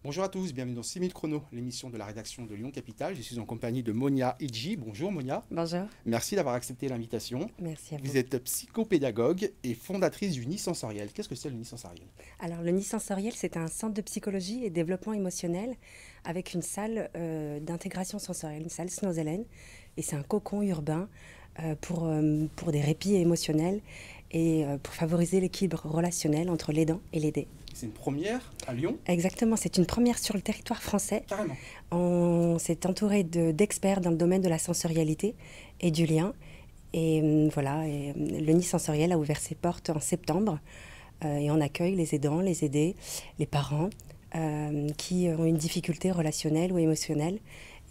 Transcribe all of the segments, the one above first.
Bonjour à tous, bienvenue dans 6 minutes chrono, l'émission de la rédaction de Lyon Capitale. Je suis en compagnie de Monia Idji. Bonjour Monia. Bonjour. Merci d'avoir accepté l'invitation. Merci à vous. Vous êtes psychopédagogue et fondatrice du Nid Sensoriel. Qu'est-ce que c'est le Nid Sensoriel? Alors, le Nid Sensoriel, c'est un centre de psychologie et développement émotionnel avec une salle d'intégration sensorielle, une salle Snozelen. Et c'est un cocon urbain pour des répits émotionnels et pour favoriser l'équilibre relationnel entre l'aidant et l'aidé. C'est une première à Lyon? Exactement, c'est une première sur le territoire français. Carrément. On s'est entouré d'experts dans le domaine de la sensorialité et du lien. Et le Nid Sensoriel a ouvert ses portes en septembre et on accueille les aidants, les aidés, les parents qui ont une difficulté relationnelle ou émotionnelle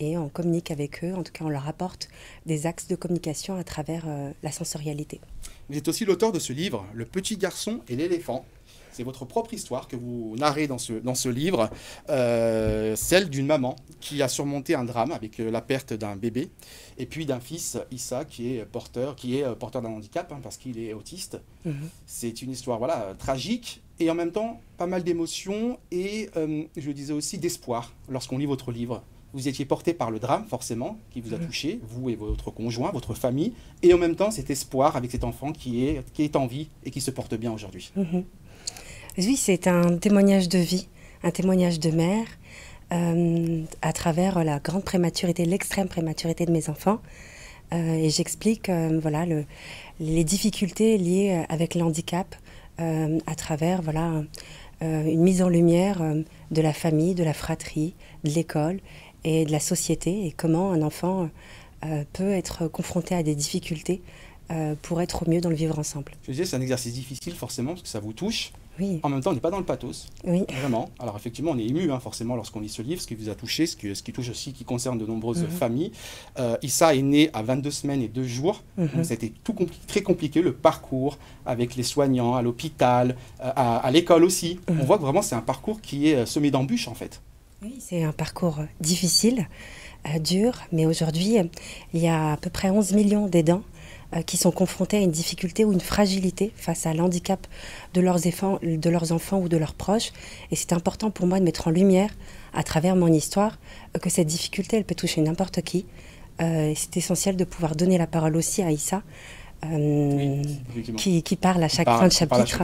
et on communique avec eux, en tout cas on leur apporte des axes de communication à travers la sensorialité. Vous êtes aussi l'auteur de ce livre, Le petit garçon et l'éléphant. C'est votre propre histoire que vous narrez dans ce livre, celle d'une maman qui a surmonté un drame avec la perte d'un bébé et puis d'un fils, Issa, qui est porteur d'un handicap parce qu'il est autiste. C'est une histoire tragique et en même temps pas mal d'émotions et je disais aussi d'espoir lorsqu'on lit votre livre. Vous étiez porté par le drame, forcément, qui vous a touché, vous et votre conjoint, votre famille, et en même temps cet espoir avec cet enfant qui est en vie et qui se porte bien aujourd'hui. Oui, c'est un témoignage de vie, un témoignage de mère à travers la grande prématurité, l'extrême prématurité de mes enfants. Et j'explique les difficultés liées avec le handicap à travers une mise en lumière de la famille, de la fratrie, de l'école et de la société et comment un enfant peut être confronté à des difficultés pour être au mieux dans le vivre ensemble. Je disais, c'est un exercice difficile forcément parce que ça vous touche. Oui. En même temps, on n'est pas dans le pathos. Oui. Vraiment. Alors effectivement, on est ému forcément lorsqu'on lit ce livre, ce qui vous a touché, ce qui touche aussi, qui concerne de nombreuses familles. Issa est né à 22 semaines et 2 jours. Donc c'était très compliqué, le parcours avec les soignants, à l'hôpital, à l'école aussi. On voit que vraiment c'est un parcours qui est semé d'embûches en fait. Oui, c'est un parcours difficile, dur, mais aujourd'hui, il y a à peu près 11 millions d'aidants qui sont confrontés à une difficulté ou une fragilité face à l'handicap de leurs enfants ou de leurs proches. Et c'est important pour moi de mettre en lumière, à travers mon histoire, que cette difficulté, elle peut toucher n'importe qui. C'est essentiel de pouvoir donner la parole aussi à Issa, qui parle à chaque fin de chapitre.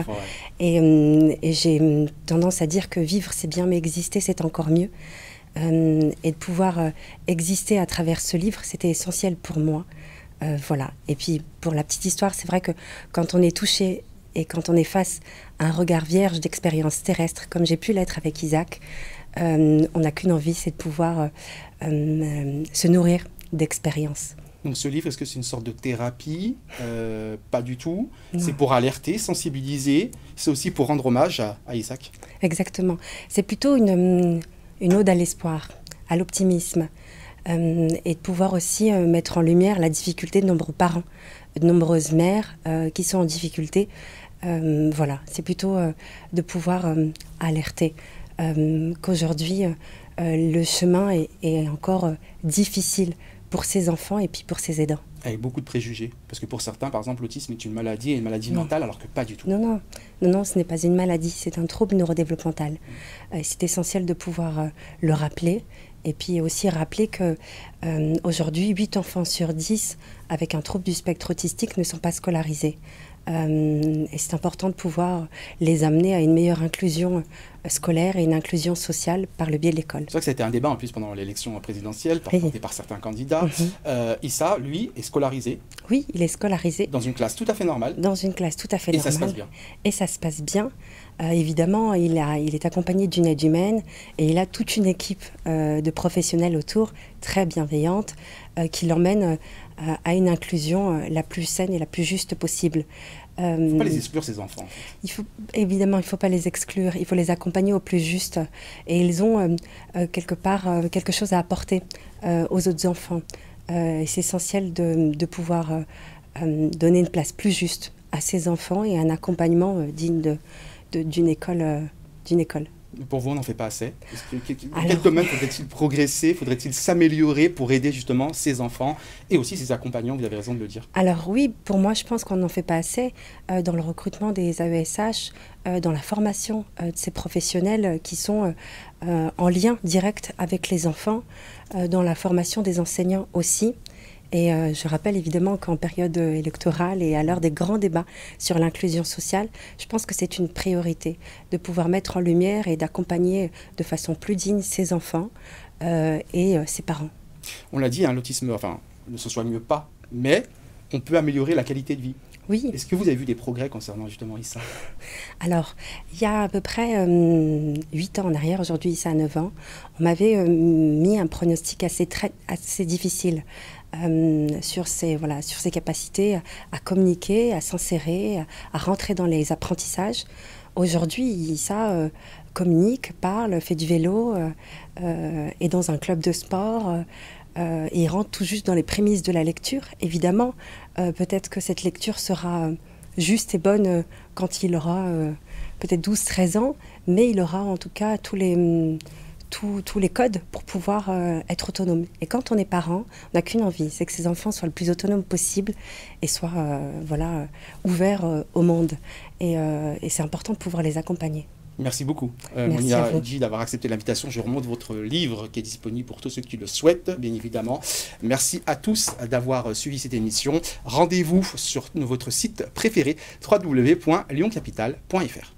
Et j'ai tendance à dire que vivre, c'est bien, mais exister, c'est encore mieux. Et de pouvoir exister à travers ce livre, c'était essentiel pour moi. Et puis pour la petite histoire, c'est vrai que quand on est touché et quand on est face à un regard vierge d'expériences terrestres, comme j'ai pu l'être avec Isaac, on n'a qu'une envie, c'est de pouvoir se nourrir d'expériences. Donc ce livre, est-ce que c'est une sorte de thérapie? Pas du tout. C'est pour alerter, sensibiliser. C'est aussi pour rendre hommage à Isaac. Exactement. C'est plutôt une ode à l'espoir, à l'optimisme. Et de pouvoir aussi mettre en lumière la difficulté de nombreux parents, de nombreuses mères qui sont en difficulté. C'est plutôt de pouvoir alerter qu'aujourd'hui, le chemin est encore difficile pour ces enfants et puis pour ces aidants. Avec beaucoup de préjugés. Parce que pour certains, par exemple, l'autisme est une maladie et une maladie mentale, alors que pas du tout. Non, ce n'est pas une maladie, c'est un trouble neurodéveloppemental. C'est essentiel de pouvoir le rappeler. Et puis aussi rappeler qu'aujourd'hui, 8 enfants sur 10 avec un trouble du spectre autistique ne sont pas scolarisés. Et c'est important de pouvoir les amener à une meilleure inclusion scolaire et une inclusion sociale par le biais de l'école. C'est vrai que ça a été un débat en plus pendant l'élection présidentielle, porté par certains candidats. Issa, lui, est scolarisé. Oui, il est scolarisé. Dans une classe tout à fait normale. Dans une classe tout à fait normale. Et ça se passe bien. Et ça se passe bien. Évidemment, il est accompagné d'une aide humaine et il a toute une équipe de professionnels autour, très bienveillante, qui l'emmène à une inclusion la plus saine et la plus juste possible. Il ne faut pas les exclure, ces enfants. Évidemment, il ne faut pas les exclure, il faut les accompagner au plus juste. Et ils ont quelque part quelque chose à apporter aux autres enfants. Et c'est essentiel de pouvoir donner une place plus juste à ces enfants et un accompagnement digne d'une école. Pour vous, on n'en fait pas assez. Dans Alors- quel domaine faudrait-il progresser, faudrait-il s'améliorer pour aider justement ces enfants et aussi ces accompagnants, vous avez raison de le dire. Alors oui, pour moi, je pense qu'on n'en fait pas assez dans le recrutement des AESH, dans la formation de ces professionnels qui sont en lien direct avec les enfants, dans la formation des enseignants aussi. Et je rappelle évidemment qu'en période électorale et à l'heure des grands débats sur l'inclusion sociale, je pense que c'est une priorité de pouvoir mettre en lumière et d'accompagner de façon plus digne ces enfants et ses parents. On l'a dit, hein, l'autisme, enfin, ne se soigne pas, mais on peut améliorer la qualité de vie. Oui. Est-ce que vous avez vu des progrès concernant justement Issa? Alors, il y a à peu près 8 ans en arrière, aujourd'hui Issa a 9 ans, on m'avait mis un pronostic assez difficile sur ses capacités à communiquer, à s'insérer, à rentrer dans les apprentissages. Aujourd'hui, Issa communique, parle, fait du vélo, est dans un club de sport. Et il rentre tout juste dans les prémices de la lecture. Évidemment, peut-être que cette lecture sera juste et bonne quand il aura peut-être 12-13 ans, mais il aura en tout cas tous les codes pour pouvoir être autonome. Et quand on est parent, on n'a qu'une envie, c'est que ses enfants soient le plus autonomes possible et soient ouverts au monde. Et c'est important de pouvoir les accompagner. Merci beaucoup, Merci Monia à vous. Edji, d'avoir accepté l'invitation. Je remonte votre livre qui est disponible pour tous ceux qui le souhaitent, bien évidemment. Merci à tous d'avoir suivi cette émission. Rendez-vous sur votre site préféré, www.lyoncapital.fr.